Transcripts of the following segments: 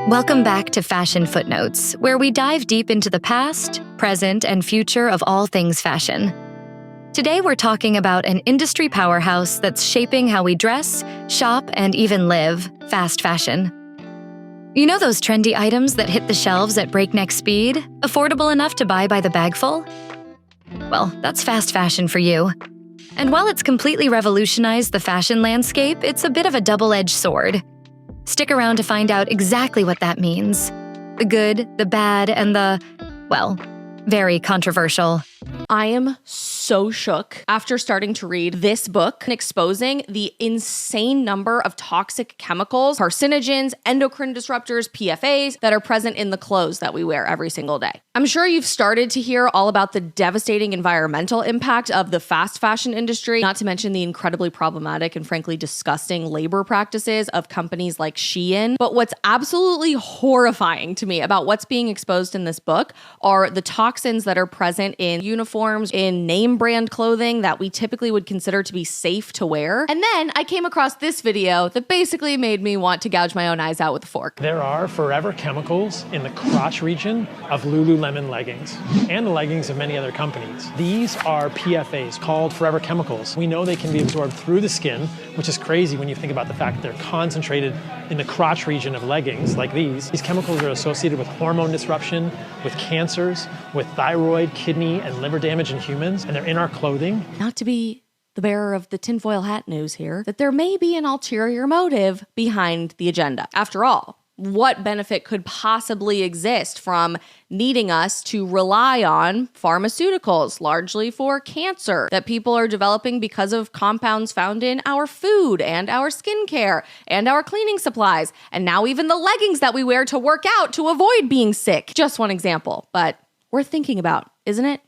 Welcome back to Fashion Footnotes, where we dive deep into the past, present, and future of all things fashion. Today we're talking about an industry powerhouse that's shaping how we dress, shop, and even live: fast fashion. You know those trendy items that hit the shelves at breakneck speed, affordable enough to buy by the bagful? Well, that's fast fashion for you. And while it's completely revolutionized the fashion landscape, it's a bit of a double-edged sword. Stick around to find out exactly what that means. The good, the bad, and the, well, very controversial. I am so shook after starting to read this book and exposing the insane number of toxic chemicals, carcinogens, endocrine disruptors, PFAs that are present in the clothes that we wear every single day. I'm sure you've started to hear all about the devastating environmental impact of the fast fashion industry, not to mention the incredibly problematic and frankly disgusting labor practices of companies like Shein. But what's absolutely horrifying to me about what's being exposed in this book are the toxins that are present in uniforms, in name brand clothing that we typically would consider to be safe to wear. And then I came across this video that basically made me want to gouge my own eyes out with a fork. There are forever chemicals in the crotch region of Lululemon leggings and the leggings of many other companies. These are PFAs, called forever chemicals. We know they can be absorbed through the skin, which is crazy when you think about the fact that they're concentrated in the crotch region of leggings like these. These chemicals are associated with hormone disruption, with cancers, with thyroid, kidney, and liver damage in humans, and they're in our clothing. Not to be the bearer of the tinfoil hat news here, that there may be an ulterior motive behind the agenda. After all, what benefit could possibly exist from needing us to rely on pharmaceuticals, largely for cancer, that people are developing because of compounds found in our food and our skincare and our cleaning supplies, and now even the leggings that we wear to work out to avoid being sick? Just one example, but worth thinking about, isn't it?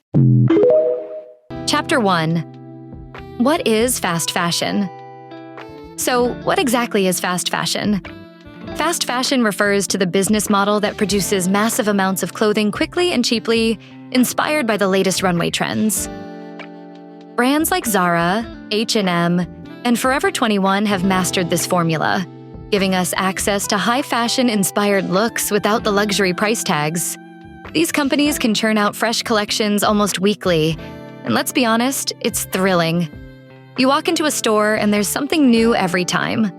Chapter 1. What is fast fashion? So, what exactly is fast fashion? Fast fashion refers to the business model that produces massive amounts of clothing quickly and cheaply, inspired by the latest runway trends. Brands like Zara, H&M, and Forever 21 have mastered this formula, giving us access to high fashion-inspired looks without the luxury price tags. These companies can churn out fresh collections almost weekly, and let's be honest, it's thrilling. You walk into a store and there's something new every time.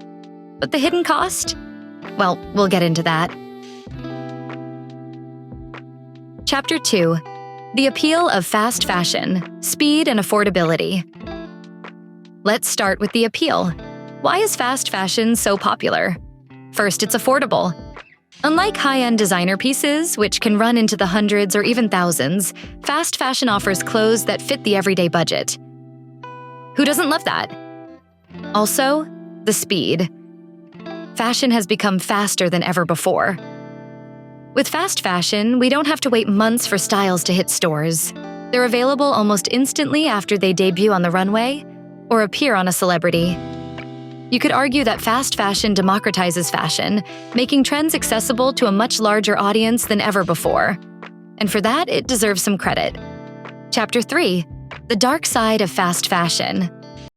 But the hidden cost? Well, we'll get into that. Chapter 2. The appeal of fast fashion: speed and affordability. Let's start with the appeal. Why is fast fashion so popular? First, it's affordable. Unlike high-end designer pieces, which can run into the hundreds or even thousands, fast fashion offers clothes that fit the everyday budget. Who doesn't love that? Also, the speed. Fashion has become faster than ever before. With fast fashion, we don't have to wait months for styles to hit stores. They're available almost instantly after they debut on the runway or appear on a celebrity. You could argue that fast fashion democratizes fashion, making trends accessible to a much larger audience than ever before. And for that, it deserves some credit. Chapter 3. The dark side of fast fashion.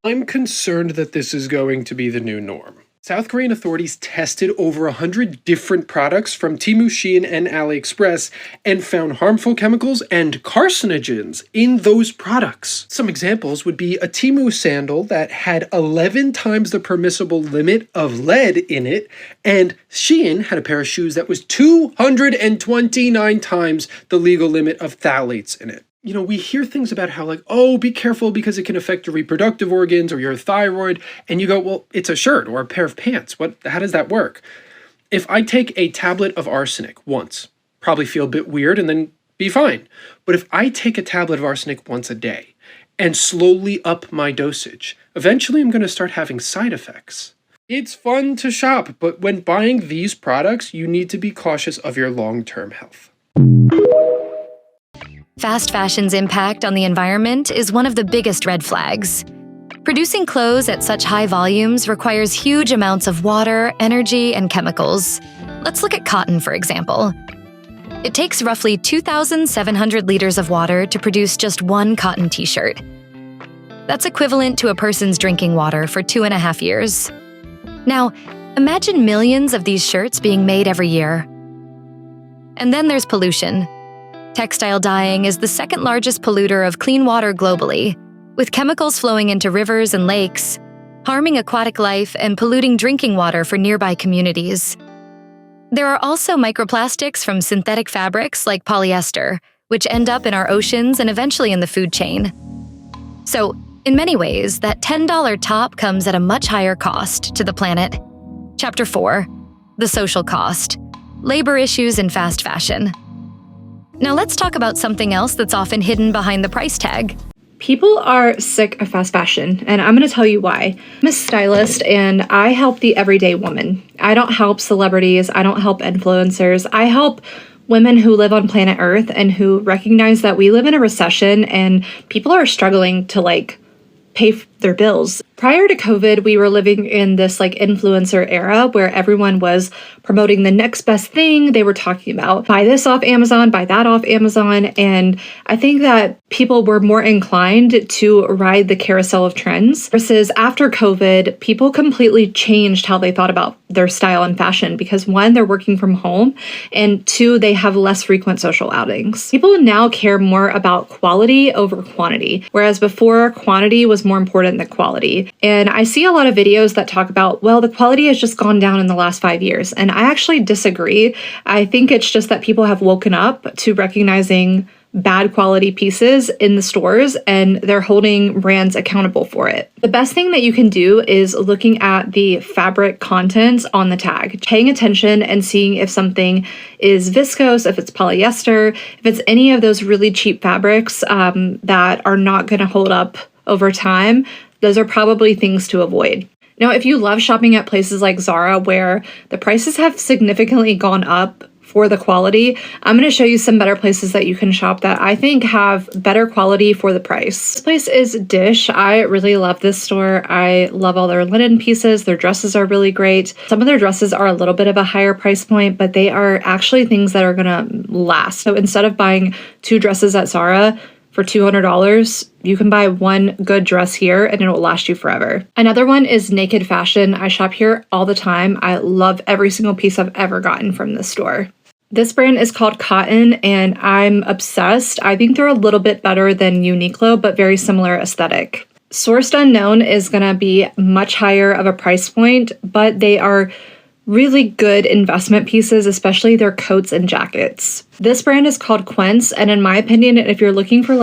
I'm concerned that this is going to be the new norm. South Korean authorities tested over 100 different products from Temu, Shein, and AliExpress and found harmful chemicals and carcinogens in those products. Some examples would be a Temu sandal that had 11 times the permissible limit of lead in it, and Shein had a pair of shoes that was 229 times the legal limit of phthalates in it. You know, we hear things about how like, oh, be careful because it can affect your reproductive organs or your thyroid. And you go, well, it's a shirt or a pair of pants. How does that work? If I take a tablet of arsenic once, probably feel a bit weird and then be fine. But if I take a tablet of arsenic once a day and slowly up my dosage, eventually I'm going to start having side effects. It's fun to shop, but when buying these products, you need to be cautious of your long-term health. Fast fashion's impact on the environment is one of the biggest red flags. Producing clothes at such high volumes requires huge amounts of water, energy, and chemicals. Let's look at cotton, for example. It takes roughly 2,700 liters of water to produce just one cotton t-shirt. That's equivalent to a person's drinking water for 2.5 years. Now, imagine millions of these shirts being made every year. And then there's pollution. Textile dyeing is the second largest polluter of clean water globally, with chemicals flowing into rivers and lakes, harming aquatic life and polluting drinking water for nearby communities. There are also microplastics from synthetic fabrics like polyester, which end up in our oceans and eventually in the food chain. So, in many ways, that $10 top comes at a much higher cost to the planet. Chapter 4: The Social Cost. Labor Issues in Fast Fashion. Now let's talk about something else that's often hidden behind the price tag. People are sick of fast fashion, and I'm going to tell you why. I'm a stylist, and I help the everyday woman. I don't help celebrities. I don't help influencers. I help women who live on planet Earth and who recognize that we live in a recession and people are struggling to pay their bills. Prior to COVID, we were living in this influencer era where everyone was promoting the next best thing. They were talking about buy this off Amazon, buy that off Amazon. And I think that people were more inclined to ride the carousel of trends versus after COVID, people completely changed how they thought about their style and fashion because one, they're working from home, and two, they have less frequent social outings. People now care more about quality over quantity, whereas before quantity was more important than quality. And I see a lot of videos that talk about, well, the quality has just gone down in the last 5 years. And I actually disagree. I think it's just that people have woken up to recognizing bad quality pieces in the stores and they're holding brands accountable for it. The best thing that you can do is looking at the fabric contents on the tag, paying attention and seeing if something is viscose, if it's polyester, if it's any of those really cheap fabrics that are not going to hold up over time. Those are probably things to avoid. Now, if you love shopping at places like Zara where the prices have significantly gone up for the quality, I'm going to show you some better places that you can shop that I think have better quality for the price. This place is Dish. I really love this store. I love all their linen pieces. Their dresses are really great. Some of their dresses are a little bit of a higher price point, but they are actually things that are going to last. So instead of buying 2 dresses at Zara for $200, you can buy one good dress here and it will last you forever. Another one is Naked Fashion. I shop here all the time. I love every single piece I've ever gotten from this store. This brand is called Cotton and I'm obsessed. I think they're a little bit better than Uniqlo, but very similar aesthetic. Sourced Unknown is going to be much higher of a price point, but they are really good investment pieces, especially their coats and jackets. This brand is called Quince, and in my opinion, if you're looking for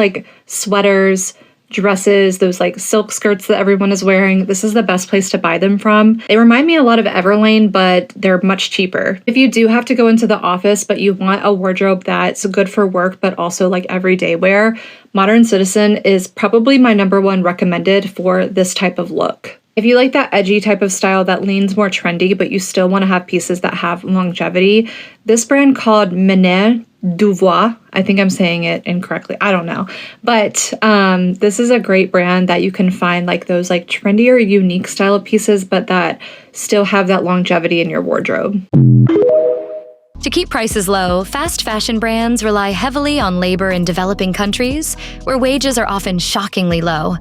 sweaters, dresses, those silk skirts that everyone is wearing, this is the best place to buy them from. They remind me a lot of Everlane, but they're much cheaper. If you do have to go into the office, but you want a wardrobe that's good for work, but also everyday wear, Modern Citizen is probably my #1 recommended for this type of look. If you like that edgy type of style that leans more trendy, but you still want to have pieces that have longevity, this brand called Menez Duvois, I think I'm saying it incorrectly, I don't know. But this is a great brand that you can find those trendier, unique style pieces, but that still have that longevity in your wardrobe. To keep prices low, fast fashion brands rely heavily on labor in developing countries, where wages are often shockingly low.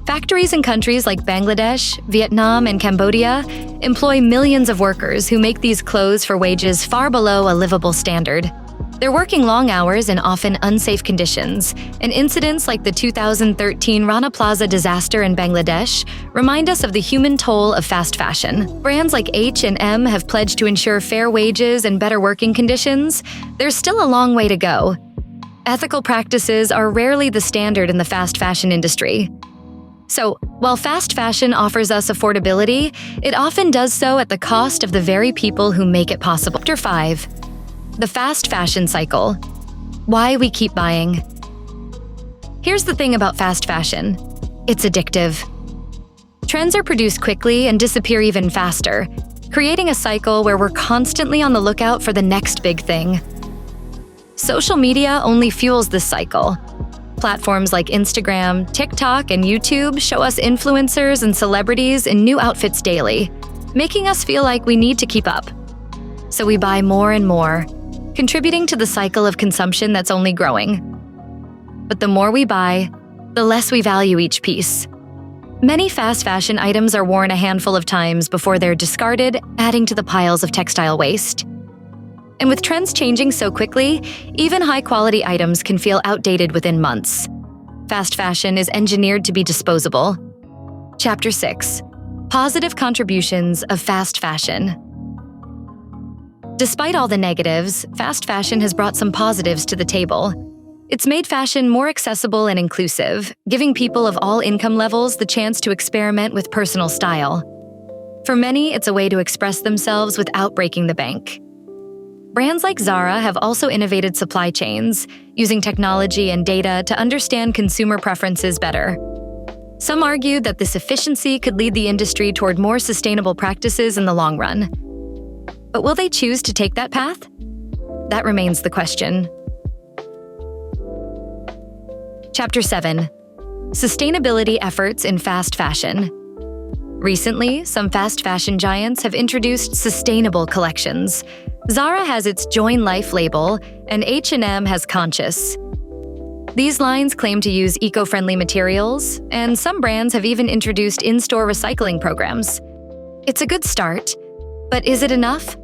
Factories in countries like Bangladesh, Vietnam, and Cambodia employ millions of workers who make these clothes for wages far below a livable standard. They're working long hours in often unsafe conditions, and incidents like the 2013 Rana Plaza disaster in Bangladesh remind us of the human toll of fast fashion. Brands like H&M have pledged to ensure fair wages and better working conditions. There's still a long way to go. Ethical practices are rarely the standard in the fast fashion industry. So, while fast fashion offers us affordability, it often does so at the cost of the very people who make it possible. Chapter 5: The Fast Fashion Cycle. Why we keep buying. Here's the thing about fast fashion. It's addictive. Trends are produced quickly and disappear even faster, creating a cycle where we're constantly on the lookout for the next big thing. Social media only fuels this cycle. Platforms like Instagram, TikTok, and YouTube show us influencers and celebrities in new outfits daily, making us feel like we need to keep up. So we buy more and more, contributing to the cycle of consumption that's only growing. But the more we buy, the less we value each piece. Many fast fashion items are worn a handful of times before they're discarded, adding to the piles of textile waste. And with trends changing so quickly, even high-quality items can feel outdated within months. Fast fashion is engineered to be disposable. Chapter 6. Positive contributions of fast fashion. Despite all the negatives, fast fashion has brought some positives to the table. It's made fashion more accessible and inclusive, giving people of all income levels the chance to experiment with personal style. For many, it's a way to express themselves without breaking the bank. Brands like Zara have also innovated supply chains, using technology and data to understand consumer preferences better. Some argue that this efficiency could lead the industry toward more sustainable practices in the long run. But will they choose to take that path? That remains the question. Chapter 7. Sustainability efforts in fast fashion. Recently, some fast fashion giants have introduced sustainable collections. Zara has its Join Life label, and H&M has Conscious. These lines claim to use eco-friendly materials, and some brands have even introduced in-store recycling programs. It's a good start, but is it enough?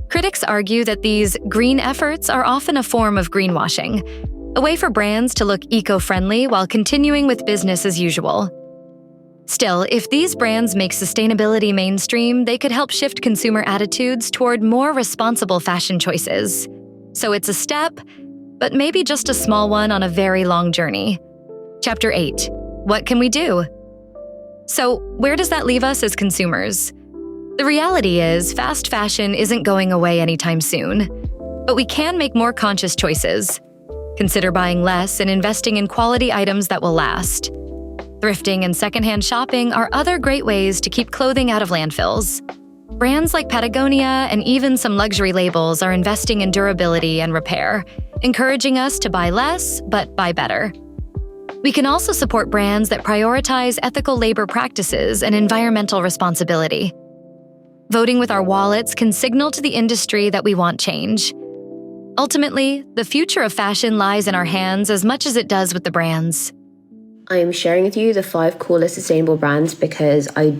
Critics argue that these green efforts are often a form of greenwashing, a way for brands to look eco-friendly while continuing with business as usual. Still, if these brands make sustainability mainstream, they could help shift consumer attitudes toward more responsible fashion choices. So it's a step, but maybe just a small one on a very long journey. Chapter 8. What can we do? So, where does that leave us as consumers? The reality is, fast fashion isn't going away anytime soon. But we can make more conscious choices. Consider buying less and investing in quality items that will last. Thrifting and secondhand shopping are other great ways to keep clothing out of landfills. Brands like Patagonia and even some luxury labels are investing in durability and repair, encouraging us to buy less, but buy better. We can also support brands that prioritize ethical labor practices and environmental responsibility. Voting with our wallets can signal to the industry that we want change. Ultimately, the future of fashion lies in our hands as much as it does with the brands. I'm sharing with you the 5 coolest sustainable brands because I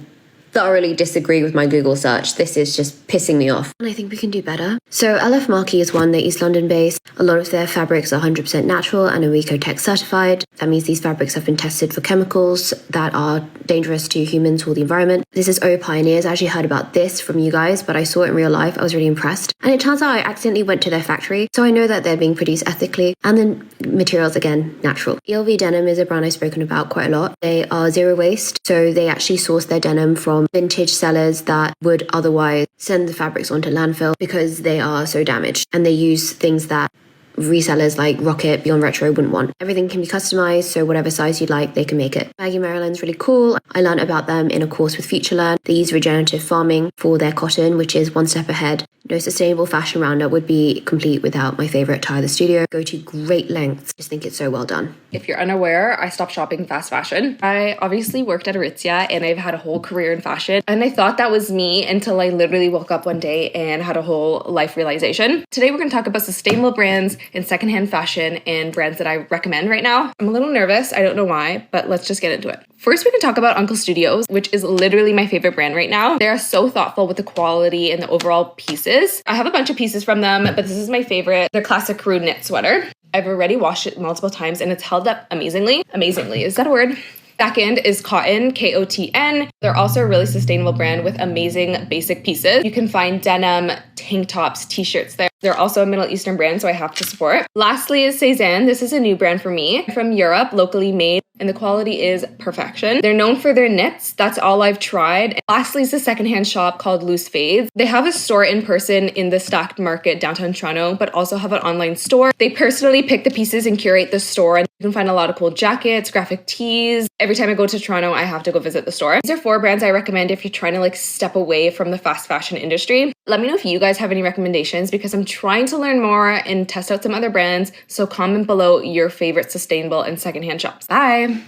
thoroughly disagree with my Google search. This is just pissing me off. And I think we can do better. So LF Marquee is one, they're East London based. A lot of their fabrics are 100% natural and are Ecotech certified. That means these fabrics have been tested for chemicals that are dangerous to humans or the environment. This is O Pioneers. I actually heard about this from you guys, but I saw it in real life. I was really impressed. And it turns out I accidentally went to their factory, so I know that they're being produced ethically. And then materials, again, natural. ELV Denim is a brand I've spoken about quite a lot. They are zero waste, so they actually source their denim from vintage sellers that would otherwise send the fabrics onto landfill because they are so damaged. And they use things that resellers like Rocket, Beyond Retro wouldn't want. Everything can be customized, so whatever size you'd like, they can make it. Baggy Maryland's really cool. I learned about them in a course with FutureLearn. They use regenerative farming for their cotton, which is one step ahead. No sustainable fashion roundup would be complete without my favorite Tyler Studio. Go to great lengths. Just think it's so well done. If you're unaware, I stopped shopping fast fashion. I obviously worked at Aritzia and I've had a whole career in fashion. And I thought that was me until I literally woke up one day and had a whole life realization. Today we're going to talk about sustainable brands in secondhand fashion and brands that I recommend right now. I'm a little nervous. I don't know why, but let's just get into it. First, we can talk about Uncle Studios, which is literally my favorite brand right now. They are so thoughtful with the quality and the overall pieces. I have a bunch of pieces from them, but this is my favorite. Their classic crew knit sweater. I've already washed it multiple times and it's held up amazingly. Amazingly, is that a word? Second is Cotton, K-O-T-N. They're also a really sustainable brand with amazing basic pieces. You can find denim, tank tops, t-shirts there. They're also a Middle Eastern brand, so I have to support. Lastly is Cezanne. This is a new brand for me. From Europe, locally made, and the quality is perfection. They're known for their knits. That's all I've tried. Lastly is a secondhand shop called Loose Fades. They have a store in person in the Stacked Market downtown Toronto, but also have an online store. They personally pick the pieces and curate the store, and you can find a lot of cool jackets, graphic tees. Every time I go to Toronto, I have to go visit the store. These are 4 brands I recommend if you're trying to step away from the fast fashion industry. Let me know if you guys have any recommendations because I'm trying to learn more and test out some other brands. So comment below your favorite sustainable and secondhand shops. Bye.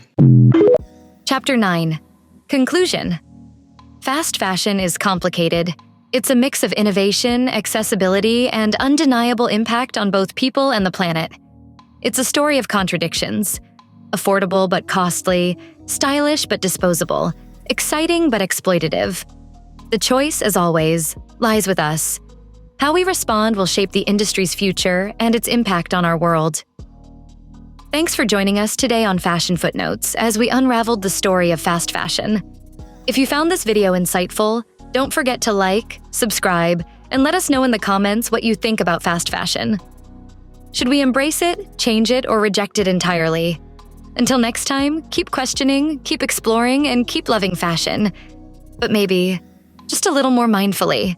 Chapter 9. Conclusion. Fast fashion is complicated. It's a mix of innovation, accessibility, and undeniable impact on both people and the planet. It's a story of contradictions. Affordable but costly, stylish but disposable, exciting but exploitative. The choice, as always, lies with us. How we respond will shape the industry's future and its impact on our world. Thanks for joining us today on Fashion Footnotes as we unraveled the story of fast fashion. If you found this video insightful, don't forget to like, subscribe, and let us know in the comments what you think about fast fashion. Should we embrace it, change it, or reject it entirely? Until next time, keep questioning, keep exploring, and keep loving fashion. But maybe just a little more mindfully.